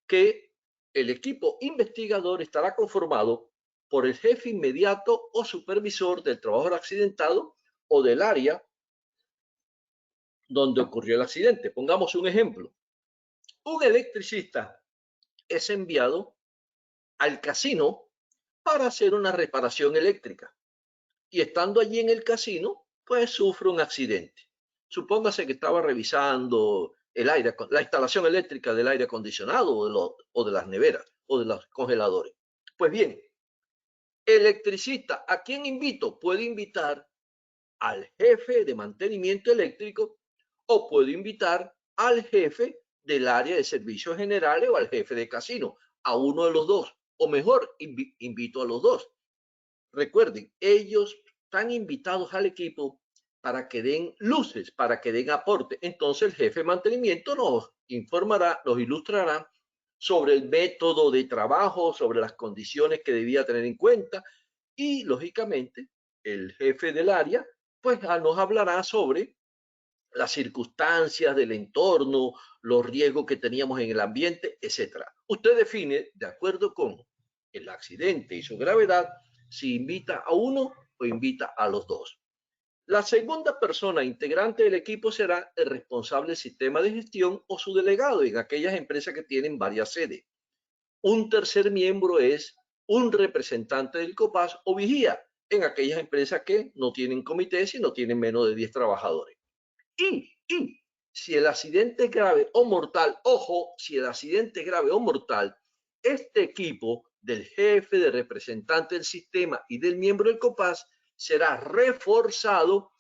que el equipo investigador estará conformado por el jefe inmediato o supervisor del trabajador accidentado o del área donde ocurrió el accidente. Pongamos un ejemplo. Un electricista es enviado al casino para hacer una reparación eléctrica y estando allí en el casino, pues sufre un accidente. Supóngase que estaba revisando la instalación eléctrica del aire acondicionado o de las neveras o de los congeladores. Pues bien, electricista, ¿a quién invito? Puede invitar al jefe de mantenimiento eléctrico o puede invitar al jefe del área de servicios generales o al jefe de casino, a uno de los dos, o mejor, invito a los dos. Recuerden, ellos están invitados al equipo para que den luces, para que den aporte. Entonces el jefe de mantenimiento nos informará, nos ilustrará sobre el método de trabajo, sobre las condiciones que debía tener en cuenta y, lógicamente, el jefe del área pues nos hablará sobre las circunstancias del entorno, los riesgos que teníamos en el ambiente, etc. Usted define, de acuerdo con el accidente y su gravedad, si invita a uno o invita a los dos. La segunda persona integrante del equipo será el responsable del sistema de gestión o su delegado en aquellas empresas que tienen varias sedes. Un tercer miembro es un representante del COPAS o vigía en aquellas empresas que no tienen comité, sino tienen menos de 10 trabajadores. Y si el accidente es grave o mortal, ojo, si el accidente es grave o mortal, este equipo del jefe, del representante del sistema y del miembro del COPAS será reforzado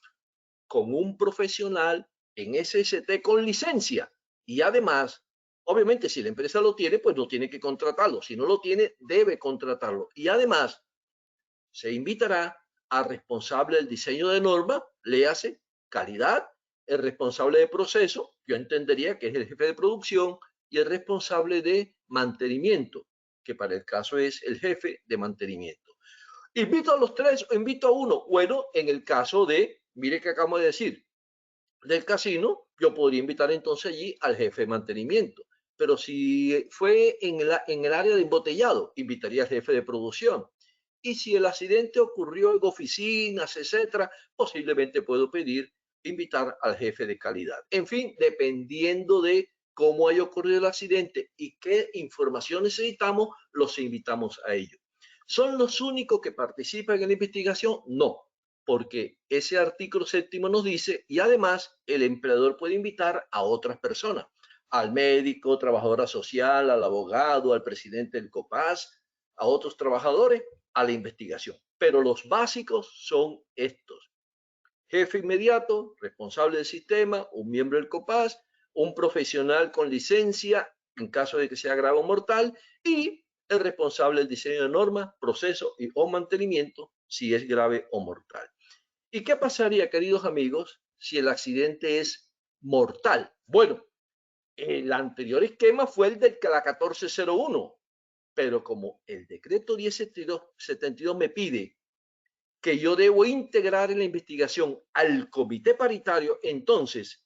con un profesional en SST con licencia. Y además, obviamente, si la empresa lo tiene, pues no tiene que contratarlo. Si no lo tiene, debe contratarlo. Y además, se invitará al responsable del diseño de norma, léase calidad, el responsable de proceso, yo entendería que es el jefe de producción, y el responsable de mantenimiento, que para el caso es el jefe de mantenimiento. ¿Invito a los tres o invito a uno? Bueno, en el caso de, mire que acabo de decir, del casino, yo podría invitar entonces allí al jefe de mantenimiento. Pero si fue en el área de embotellado, invitaría al jefe de producción. Y si el accidente ocurrió en oficinas, etcétera, posiblemente puedo invitar al jefe de calidad. En fin, dependiendo de cómo haya ocurrido el accidente y qué información necesitamos, los invitamos a ello. ¿Son los únicos que participan en la investigación? No, porque ese artículo 7º nos dice, y además el empleador puede invitar a otras personas, al médico, trabajadora social, al abogado, al presidente del COPAS, a otros trabajadores, a la investigación. Pero los básicos son estos: jefe inmediato, responsable del sistema, un miembro del COPAS, un profesional con licencia en caso de que sea grave o mortal, y el responsable del diseño de normas, proceso o mantenimiento si es grave o mortal. ¿Y qué pasaría, queridos amigos, si el accidente es mortal? Bueno, el anterior esquema fue el de la 1401, pero como el decreto 1072 me pide que yo debo integrar en la investigación al comité paritario, entonces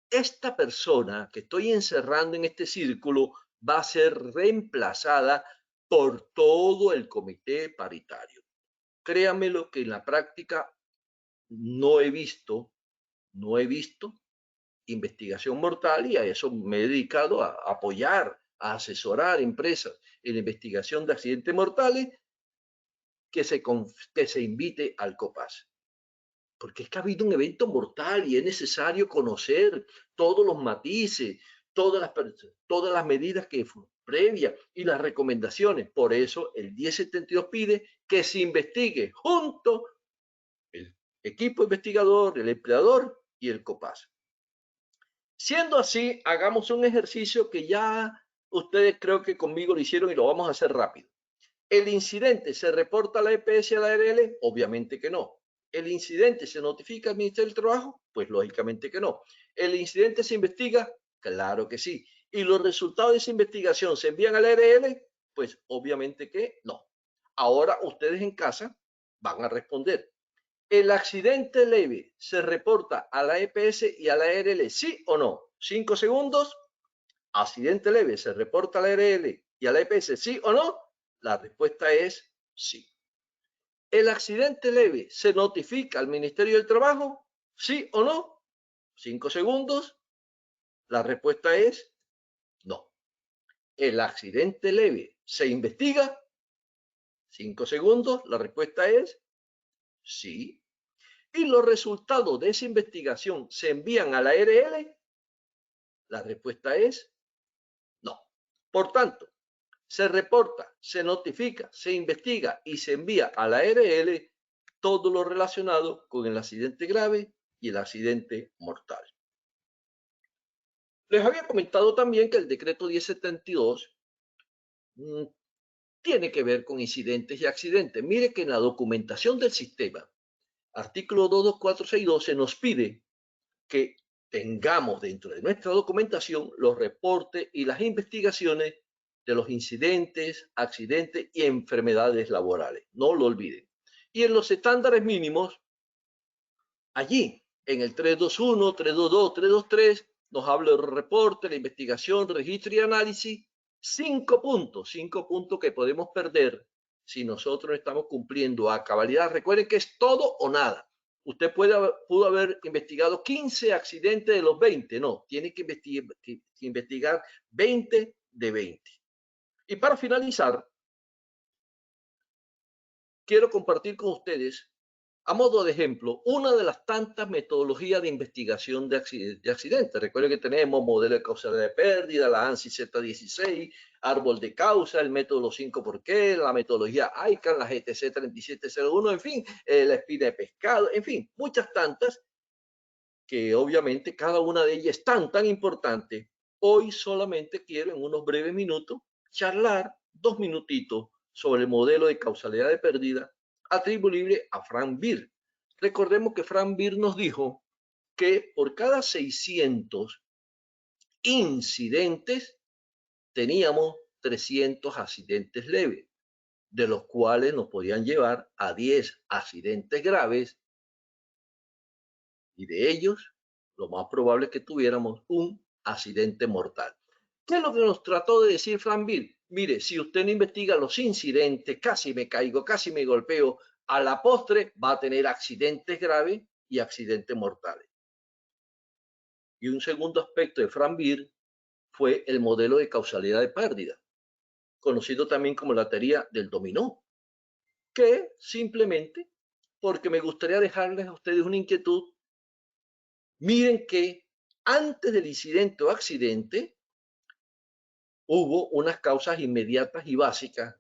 esta persona que estoy encerrando en este círculo va a ser reemplazada por todo el comité paritario. Créanmelo que en la práctica no he visto investigación mortal, y a eso me he dedicado a apoyar, a asesorar empresas en la investigación de accidentes mortales, que se invite al COPAS. Porque es que ha habido un evento mortal y es necesario conocer todos los matices, todas las medidas que previas y las recomendaciones. Por eso el 1072 pide que se investigue junto el equipo investigador, el empleador y el COPAS. Siendo así, hagamos un ejercicio que ya ustedes creo que conmigo lo hicieron y lo vamos a hacer rápido. ¿El incidente se reporta a la EPS y a la ARL? Obviamente que no. ¿El incidente se notifica al Ministerio del Trabajo? Pues lógicamente que no. ¿El incidente se investiga? Claro que sí. ¿Y los resultados de esa investigación se envían a la ARL? Pues obviamente que no. Ahora ustedes en casa van a responder. ¿El accidente leve se reporta a la EPS y a la ARL? ¿Sí o no? 5 segundos. ¿Accidente leve se reporta a la ARL y a la EPS? ¿Sí o no? La respuesta es sí. ¿El accidente leve se notifica al Ministerio del Trabajo? ¿Sí o no? 5 segundos. La respuesta es no. ¿El accidente leve se investiga? 5 segundos. La respuesta es sí. ¿Y los resultados de esa investigación se envían a la ARL? La respuesta es no. Por tanto, se reporta, se notifica, se investiga y se envía a la ARL todo lo relacionado con el accidente grave y el accidente mortal. Les había comentado también que el decreto 1072 tiene que ver con incidentes y accidentes. Mire que en la documentación del sistema, artículo 22462, se nos pide que tengamos dentro de nuestra documentación los reportes y las investigaciones de los incidentes, accidentes y enfermedades laborales. No lo olviden. Y en los estándares mínimos, allí, en el 321, 322, 323, nos habla del reporte, la investigación, registro y análisis. 5 puntos que podemos perder si nosotros no estamos cumpliendo a cabalidad. Recuerden que es todo o nada. Usted pudo haber investigado 15 accidentes de los 20. No, tiene que investigar 20 de 20. Y para finalizar, quiero compartir con ustedes, a modo de ejemplo, una de las tantas metodologías de investigación de accidentes. Recuerden que tenemos modelo de causalidad de pérdida, la ANSI Z16, árbol de causa, el método de los 5 por qué, la metodología ICANN, la GTC 3701, en fin, la espina de pescado, en fin, muchas tantas que obviamente cada una de ellas es tan importante. Hoy solamente quiero en unos breves minutos charlar 2 minutitos sobre el modelo de causalidad de pérdida atribuible a Frank Beer. Recordemos que Frank Beer nos dijo que por cada 600 incidentes teníamos 300 accidentes leves, de los cuales nos podían llevar a 10 accidentes graves, y de ellos lo más probable es que tuviéramos un accidente mortal. ¿Qué es lo que nos trató de decir Frank Beer? Mire, si usted no investiga los incidentes, casi me caigo, casi me golpeo, a la postre va a tener accidentes graves y accidentes mortales. Y un segundo aspecto de Frank Beer fue el modelo de causalidad de pérdida, conocido también como la teoría del dominó, que simplemente, porque me gustaría dejarles a ustedes una inquietud, miren que antes del incidente o accidente hubo unas causas inmediatas y básicas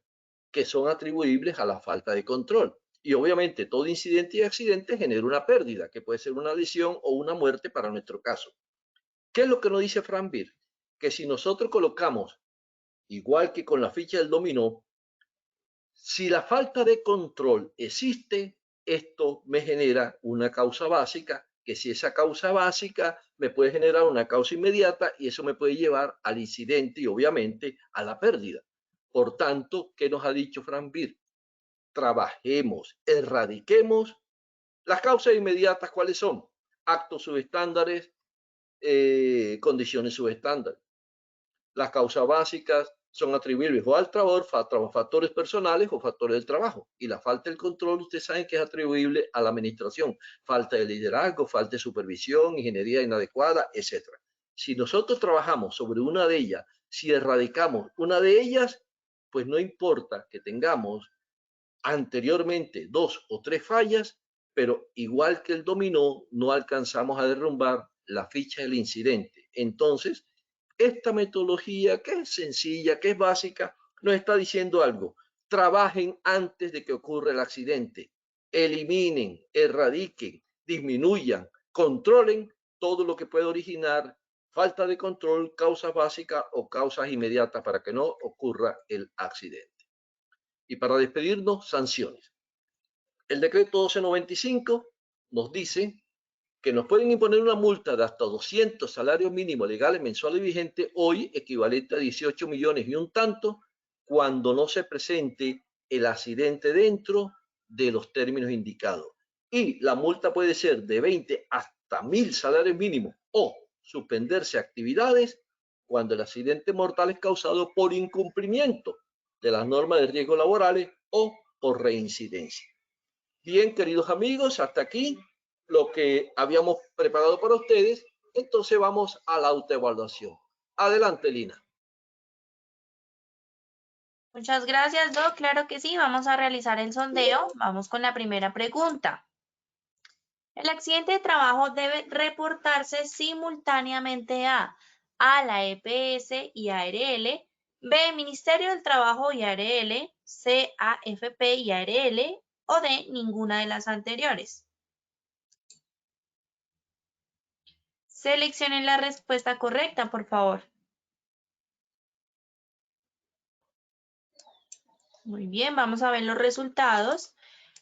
que son atribuibles a la falta de control. Y obviamente todo incidente y accidente genera una pérdida, que puede ser una lesión o una muerte para nuestro caso. ¿Qué es lo que nos dice Frank Beer? Que si nosotros colocamos, igual que con la ficha del dominó, si la falta de control existe, esto me genera una causa básica, que si esa causa básica me puede generar una causa inmediata y eso me puede llevar al incidente y obviamente a la pérdida. Por tanto, ¿qué nos ha dicho Frank Beer? trabajemos, erradiquemos. Las causas inmediatas, ¿cuáles son? Actos subestándares, condiciones subestándares. Las causas básicas son atribuibles o al trabajador, factores personales o factores del trabajo. Y la falta del control, ustedes saben que es atribuible a la administración. Falta de liderazgo, falta de supervisión, ingeniería inadecuada, etc. Si nosotros trabajamos sobre una de ellas, si erradicamos una de ellas, pues no importa que tengamos anteriormente 2 o 3 fallas, pero igual que el dominó, no alcanzamos a derrumbar la ficha del incidente. Entonces, esta metodología, que es sencilla, que es básica, nos está diciendo algo. Trabajen antes de que ocurra el accidente. Eliminen, erradiquen, disminuyan, controlen todo lo que puede originar falta de control, causas básicas o causas inmediatas para que no ocurra el accidente. Y para despedirnos, sanciones. El decreto 1295 nos dice que nos pueden imponer una multa de hasta 200 salarios mínimos legales mensuales vigentes, hoy equivalente a 18 millones y un tanto, cuando no se presente el accidente dentro de los términos indicados. Y la multa puede ser de 20 hasta 1000 salarios mínimos o suspenderse actividades cuando el accidente mortal es causado por incumplimiento de las normas de riesgo laborales o por reincidencia. Bien, queridos amigos, hasta aquí lo que habíamos preparado para ustedes. Entonces vamos a la autoevaluación. Adelante, Lina. Muchas gracias, Doc. Claro que sí, vamos a realizar el sondeo. Vamos con la primera pregunta. El accidente de trabajo debe reportarse simultáneamente a la EPS y ARL, B, Ministerio del Trabajo y ARL, C, AFP y ARL, o D, ninguna de las anteriores. Seleccionen la respuesta correcta, por favor. Muy bien, vamos a ver los resultados.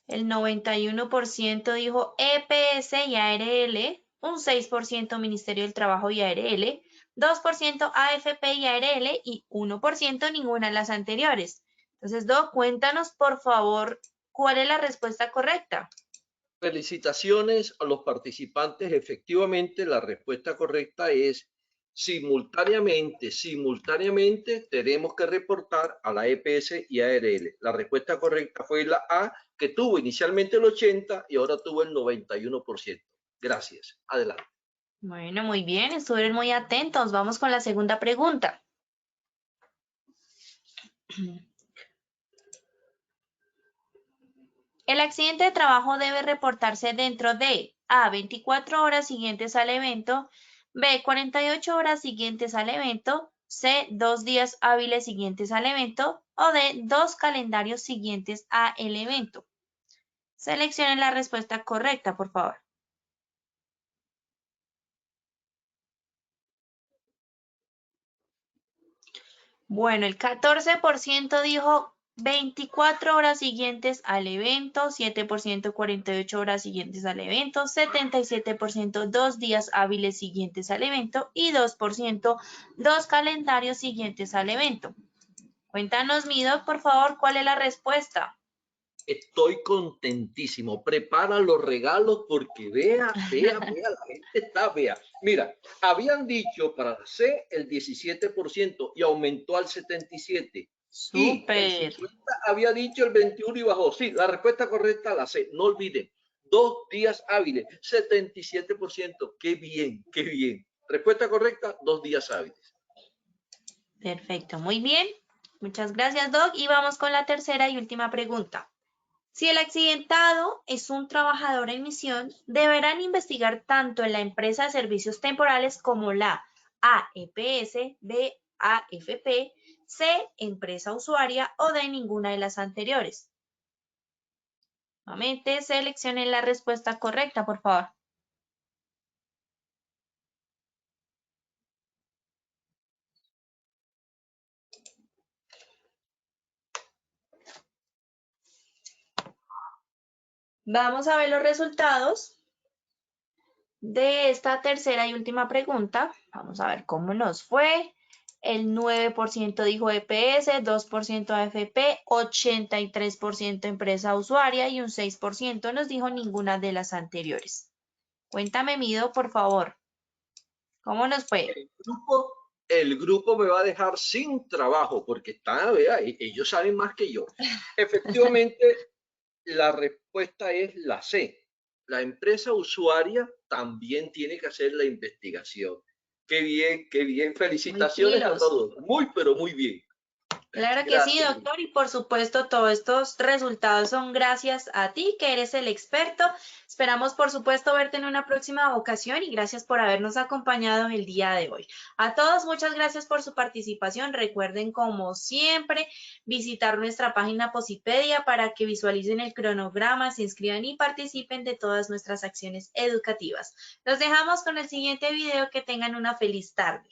El 91% dijo EPS y ARL, un 6% Ministerio del Trabajo y ARL, 2% AFP y ARL y 1% ninguna de las anteriores. Entonces, Doc, cuéntanos, por favor, ¿cuál es la respuesta correcta? Felicitaciones a los participantes. Efectivamente, la respuesta correcta es simultáneamente tenemos que reportar a la EPS y ARL. La respuesta correcta fue la A, que tuvo inicialmente el 80% y ahora tuvo el 91%. Gracias. Adelante. Bueno, muy bien, estuvieron muy atentos. Vamos con la segunda pregunta. El accidente de trabajo debe reportarse dentro de A, 24 horas siguientes al evento, B, 48 horas siguientes al evento, C, 2 días hábiles siguientes al evento o D, 2 calendarios siguientes al evento. Seleccionen la respuesta correcta, por favor. Bueno, el 14% dijo 24 horas siguientes al evento, 7% 48 horas siguientes al evento, 77% 2 días hábiles siguientes al evento y 2% 2 calendarios siguientes al evento. Cuéntanos, Mido, por favor, ¿cuál es la respuesta? Estoy contentísimo. Prepara los regalos porque vea, la gente está, vea. Mira, habían dicho para la C el 17% y aumentó al 77%. Súper. Y el 50 había dicho el 21 y bajó. Sí, la respuesta correcta la C. No olviden, 2 días hábiles, 77%. Qué bien, qué bien. Respuesta correcta, 2 días hábiles. Perfecto, muy bien. Muchas gracias, Doc. Y vamos con la tercera y última pregunta. Si el accidentado es un trabajador en misión, deberán investigar tanto en la empresa de servicios temporales como la AEPS, B, AFP, C, empresa usuaria o D, ninguna de las anteriores. Nuevamente, seleccionen la respuesta correcta, por favor. Vamos a ver los resultados de esta tercera y última pregunta. Vamos a ver cómo nos fue. el 9% dijo EPS, 2% AFP, 83% empresa usuaria y un 6% nos dijo ninguna de las anteriores. Cuéntame, Mido, por favor. ¿Cómo nos fue? El grupo me va a dejar sin trabajo porque vea, ellos saben más que yo. Efectivamente, la respuesta es la C. La empresa usuaria también tiene que hacer la investigación. Qué bien, qué bien. Felicitaciones a todos. Muy, pero muy bien. Claro que sí, doctor, y por supuesto todos estos resultados son gracias a ti, que eres el experto. Esperamos, por supuesto, verte en una próxima ocasión y gracias por habernos acompañado el día de hoy. A todos, muchas gracias por su participación. Recuerden, como siempre, visitar nuestra página Posipedia para que visualicen el cronograma, se inscriban y participen de todas nuestras acciones educativas. Los dejamos con el siguiente video. Que tengan una feliz tarde.